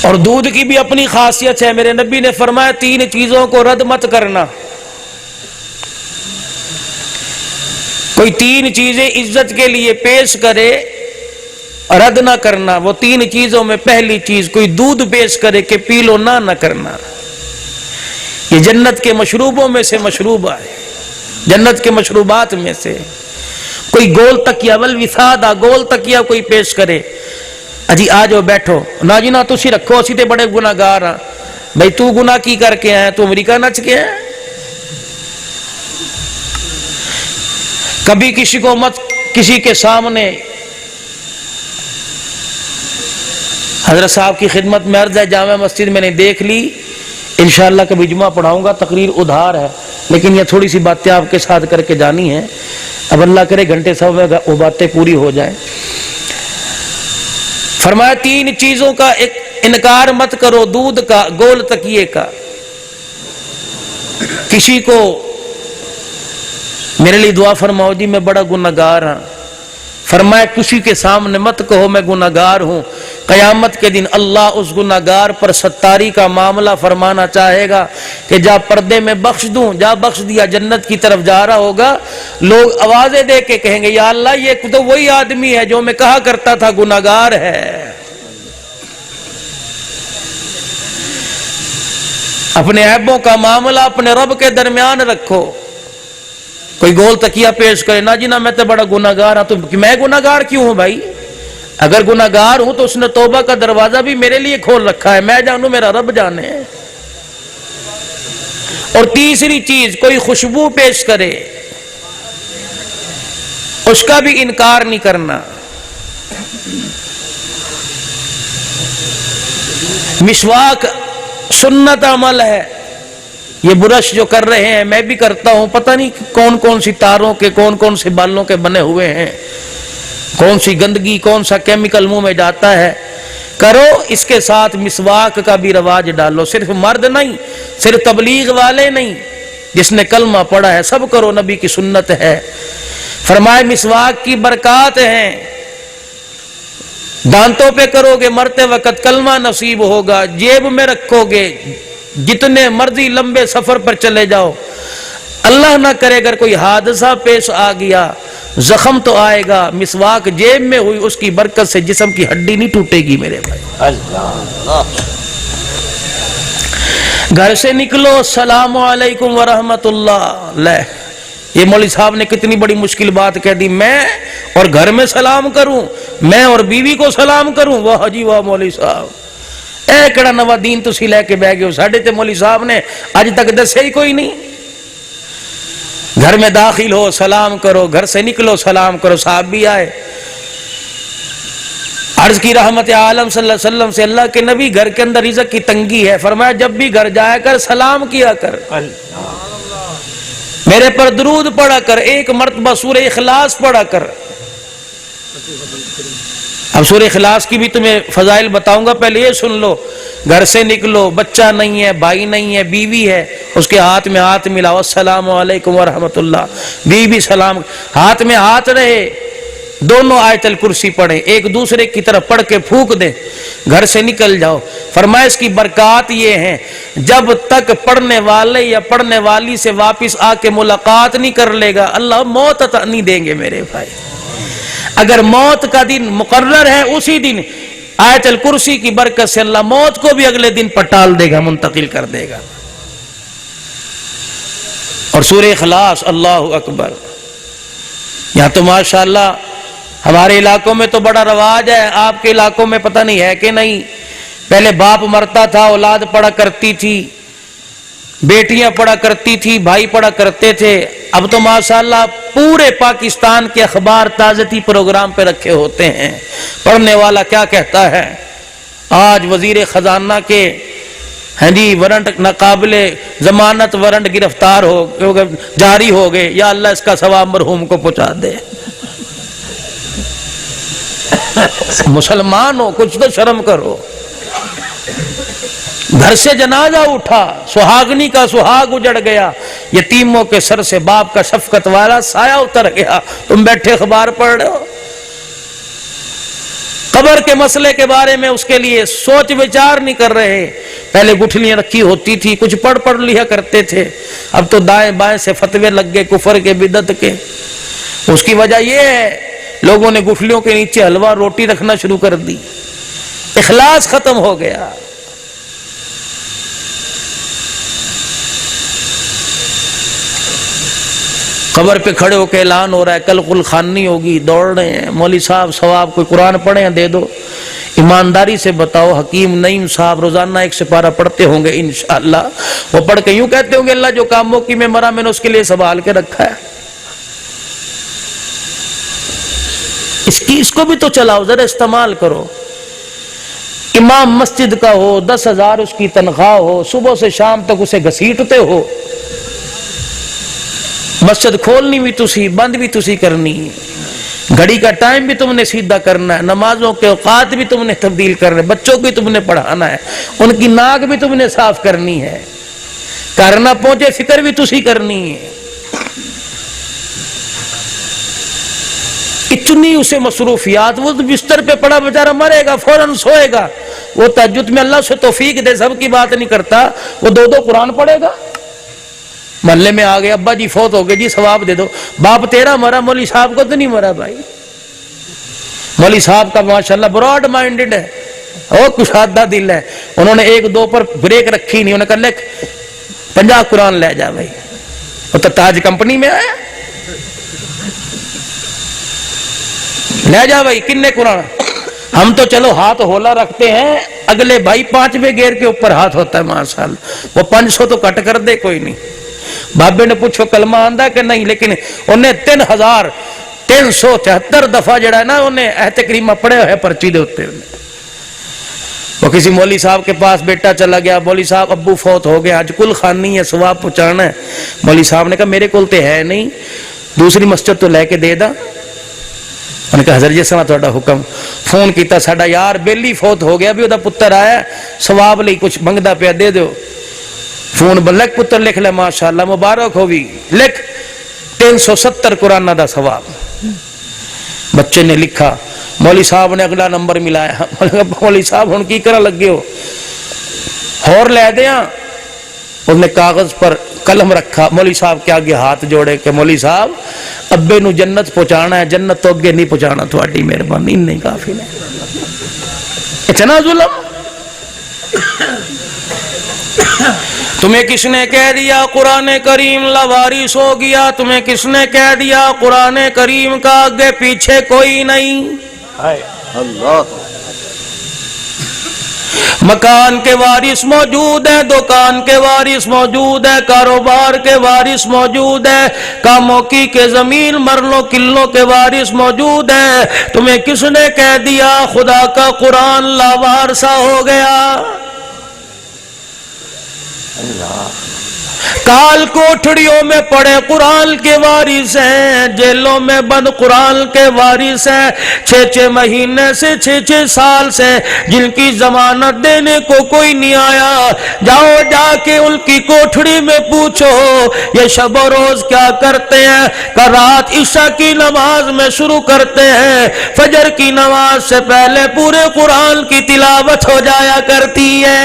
اور دودھ کی بھی اپنی خاصیت ہے. میرے نبی نے فرمایا 3 چیزوں کو رد مت کرنا. کوئی 3 چیزیں عزت کے لیے پیش کرے رد نہ کرنا. وہ 3 چیزوں میں پہلی چیز کوئی دودھ پیش کرے کہ پی لو نہ کرنا. یہ جنت کے مشروبوں میں سے مشروبہ ہے, جنت کے مشروبات میں سے. کوئی گول تکیا والوسادہ, گول تکیا کوئی پیش کرے, اجی آ جاؤ بیٹھو, نہ جی نہ تسی رکھو اسی تے بڑے گناہگار ہاں. بھئی تو گناہ کی کر کے آئے, تو امریکہ نچ کے آئے. کبھی کسی کو مت کسی کے سامنے. حضرت صاحب کی خدمت میں عرض ہے, جامع مسجد میں نے دیکھ لی, انشاءاللہ کبھی جمعہ پڑھاؤں گا, تقریر ادھار ہے لیکن یہ تھوڑی سی باتیں آپ کے ساتھ کر کے جانی ہیں. اب اللہ کرے گھنٹے سب میں وہ باتیں پوری ہو جائیں. فرمایا 3 چیزوں کا انکار مت کرو, دودھ کا, گول تکیے کا. کسی کو میرے لیے دعا فرماؤ جی میں بڑا گناہگار ہوں. فرمایا کسی کے سامنے مت کہو میں گناہگار ہوں. قیامت کے دن اللہ اس گناہگار پر ستاری کا معاملہ فرمانا چاہے گا کہ جا پردے میں بخش دوں, جا بخش دیا, جنت کی طرف جا رہا ہوگا. لوگ آوازیں دے کے کہیں گے یا اللہ یہ تو وہی آدمی ہے جو میں کہا کرتا تھا گناہگار ہے. اپنے عیبوں کا معاملہ اپنے رب کے درمیان رکھو. کوئی گول تکیہ پیش کرے, نہ جی نہ میں تو بڑا گناہگار ہوں. تو میں گناہگار کیوں ہوں بھائی؟ اگر گناہگار ہوں تو اس نے توبہ کا دروازہ بھی میرے لیے کھول رکھا ہے, میں جانوں میرا رب جانے. اور تیسری چیز کوئی خوشبو پیش کرے اس کا بھی انکار نہیں کرنا. مسواک سنت عمل ہے. یہ برش جو کر رہے ہیں میں بھی کرتا ہوں, پتہ نہیں کون کون سی تاروں کے کون کون سے بالوں کے بنے ہوئے ہیں, کون سی گندگی کون سا کیمیکل منہ میں جاتا ہے. کرو اس کے ساتھ مسواک کا بھی رواج ڈالو. صرف مرد نہیں, صرف تبلیغ والے نہیں, جس نے کلمہ پڑھا ہے سب کرو, نبی کی سنت ہے. فرمائے مسواک کی برکات ہیں. دانتوں پہ کرو گے مرتے وقت کلمہ نصیب ہوگا. جیب میں رکھو گے, جتنے مرضی لمبے سفر پر چلے جاؤ, اللہ نہ کرے اگر کوئی حادثہ پیش آ گیا زخم تو آئے گا, مسواک جیب میں ہوئی اس کی برکت سے جسم کی ہڈی نہیں ٹوٹے گی میرے بھائی. اللہ. گھر سے نکلو السلام علیکم ورحمت اللہ. لے یہ مولوی صاحب نے کتنی بڑی مشکل بات کہہ دی, میں اور گھر میں سلام کروں, میں اور بیوی کو سلام کروں. واہ جی واہ مولوی صاحب, اے کڑا نوا دین تسی لے کے بہ گئے ہو. ساڈے تے مولوی صاحب نے اج تک دسیا ہی کوئی نہیں. گھر میں داخل ہو سلام کرو, گھر سے نکلو سلام کرو. صاحب بھی آئے, عرض کی رحمت عالم صلی اللہ علیہ وسلم سے, اللہ کے نبی گھر کے اندر رزق کی تنگی ہے, فرمایا جب بھی گھر جایا کر سلام کیا کر, میرے پر درود پڑھا کر, 1 مرتبہ سورہ اخلاص پڑھا کر. اب سورہ اخلاص کی بھی تمہیں فضائل بتاؤں گا, پہلے یہ سن لو. گھر سے نکلو, بچہ نہیں ہے, بھائی نہیں ہے, بیوی ہے, اس کے ہاتھ میں ہاتھ ملاؤ, السلام علیکم ورحمت اللہ. بیوی سلام, ہاتھ میں ہاتھ رہے, دونوں آیت الکرسی پڑھیں, ایک دوسرے کی طرف پڑھ کے پھونک دیں, گھر سے نکل جاؤ. فرمایا اس کی برکات یہ ہیں, جب تک پڑھنے والے یا پڑھنے والی سے واپس آ کے ملاقات نہیں کر لے گا اللہ موت عطا نہیں دیں گے میرے بھائی. اگر موت کا دن مقرر ہے اسی دن آیت الکرسی کی برکت سے اللہ موت کو بھی اگلے دن پٹال دے گا, منتقل کر دے گا. اور سورہ اخلاص, اللہ اکبر. یہاں تو ماشاءاللہ ہمارے علاقوں میں تو بڑا رواج ہے, آپ کے علاقوں میں پتہ نہیں ہے کہ نہیں. پہلے باپ مرتا تھا, اولاد پڑھا کرتی تھی, بیٹیاں پڑھا کرتی تھی, بھائی پڑھا کرتے تھے. اب تو ماشاءاللہ پورے پاکستان کے اخبار تازتی پروگرام پہ رکھے ہوتے ہیں. پڑھنے والا کیا کہتا ہے, آج وزیر خزانہ کے ہاں جی وارنٹ ناقابل ضمانت وارنٹ گرفتار ہو جاری ہو گئے, یا اللہ اس کا ثواب مرحوم کو پہنچا دے. مسلمان ہو کچھ تو شرم کرو. گھر سے جنازہ اٹھا, سہاگنی کا سہاگ اجڑ گیا, یتیموں کے سر سے باپ کا شفقت والا سایہ اتر گیا, تم بیٹھے اخبار پڑھ رہے ہو. قبر کے مسئلے کے بارے میں اس کے لیے سوچ وچار نہیں کر رہے. پہلے گٹھلیاں رکھی ہوتی تھی, کچھ پڑھ لیا کرتے تھے, اب تو دائیں بائیں سے فتوے لگ گئے کفر کے بدعت کے. اس کی وجہ یہ ہے لوگوں نے گٹھلیوں کے نیچے حلوہ روٹی رکھنا شروع کر دی, اخلاص ختم ہو گیا. قبر پہ کھڑے ہو کے اعلان ہو رہا ہے کل کل خوانی ہوگی, دوڑ رہے ہیں مولوی صاحب ثواب کوئی قرآن پڑھے ہیں دے دو. ایمانداری سے بتاؤ حکیم نعیم صاحب روزانہ 1 سپارہ پڑھتے ہوں گے انشاءاللہ, وہ پڑھ کے یوں کہتے ہوں گے اللہ جو کاموں کی میں مرا میں نے اس کے لیے سنبھال کے رکھا ہے. اس کو بھی تو چلاؤ, ذرا استعمال کرو. امام مسجد کا ہو, 10,000 اس کی تنخواہ ہو, صبح سے شام تک اسے گھسیٹتے ہو, مسجد کھولنی بھی تسی بند بھی تسی کرنی ہے, گھڑی کا ٹائم بھی تم نے سیدھا کرنا ہے, نمازوں کے اوقات بھی تم نے تبدیل کرنا ہے, بچوں کی تم نے پڑھانا ہے, ان کی ناک بھی تم نے صاف کرنی ہے, کرنا پہنچے فکر بھی تسی کرنی ہے. اتنی اسے مصروفیات, وہ بستر پہ پڑا بیچارہ مرے گا فوراً سوئے گا, وہ تہجد میں اللہ سے توفیق دے, سب کی بات نہیں کرتا, وہ 2 قرآن پڑھے گا. محلے میں آ گئے ابا جی فوت ہو گئے جی ثواب دے دو, باپ تیرا مرا مولوی صاحب کو تو نہیں مرا بھائی. مولوی صاحب کا ماشاءاللہ براڈ مائنڈڈ ہے, اور کشادہ دل ہے, انہوں نے 1-2 پر بریک رکھی نہیں, انہوں نے کہا لکھ 50 قرآن لے جا بھائی, وہ تو تاج کمپنی میں آیا, لے جا بھائی کنے قرآن. ہم تو چلو ہاتھ ہولا رکھتے ہیں, اگلے بھائی 5ویں گیئر کے اوپر ہاتھ ہوتا ہے ماشاءاللہ, وہ 500 تو کٹ کر دے کوئی نہیں. بابے نے پوچھو کلمہ آندا کہ نہیں, لیکن انہیں 3,373 دفعہ جڑا ہے نا انہیں آیت کریمہ پڑھے ہوئے پرچی دے ہوتے. وہ کسی مولوی صاحب کے پاس بیٹا چلا گیا, مولوی صاحب ابو فوت ہو گیا, آج کل خانی ہے ثواب پہنچانا ہے. مولوی صاحب نے کہا میرے کول تے ہے نہیں, دوسری مسجد تو لے کے دے دا. انہوں نے کہا حضرت جی سنا تھوڑا حکم. فون کیتا ساڈا یار بیلی فوت ہو گیا, بھی وہ پتر آیا ثواب لئی کچھ منگدا پیا, دے دو. فون بلک پتر لکھ لے ماشاءاللہ مبارک ہوگی, لکھ 370 قرآن دا ثواب. بچے نے لکھا, مولوی صاحب نے اگلا نمبر ملایا, مولوی صاحب ہن کی کرا لگے ہو, اور لے دیاں. انہوں نے کاغذ پر قلم رکھا, مولوی صاحب کے آگے ہاتھ جوڑے کہ مولوی صاحب ابے نو جنت پہنچانا ہے, جنت تو اگے نہیں پہنچانا, تھوڑی مہربانی نہیں کافی ہے. اتنا ظلم تمہیں کس نے کہہ دیا قرآن کریم لاوارث ہو گیا؟ تمہیں کس نے کہہ دیا قرآن کریم کا آگے پیچھے کوئی نہیں؟ اللہ. مکان کے وارث موجود ہے, دکان کے وارث موجود ہے, کاروبار کے وارث موجود ہے, کاموں کے زمین مرلوں قلوں کے وارث موجود ہے. تمہیں کس نے کہہ دیا خدا کا قرآن لاوارثہ ہو گیا؟ کال کوٹھڑیوں میں پڑے قرآن کے وارث ہیں, جیلوں میں بند قرآن کے وارث ہیں, 6 مہینے سے 6 سال سے جن کی ضمانت دینے کو کوئی نہیں آیا. جاؤ جا کے ان کی کوٹھڑی میں پوچھو یہ شب و روز کیا کرتے ہیں. کہ رات عشاء کی نماز میں شروع کرتے ہیں, فجر کی نماز سے پہلے پورے قرآن کی تلاوت ہو جایا کرتی ہے.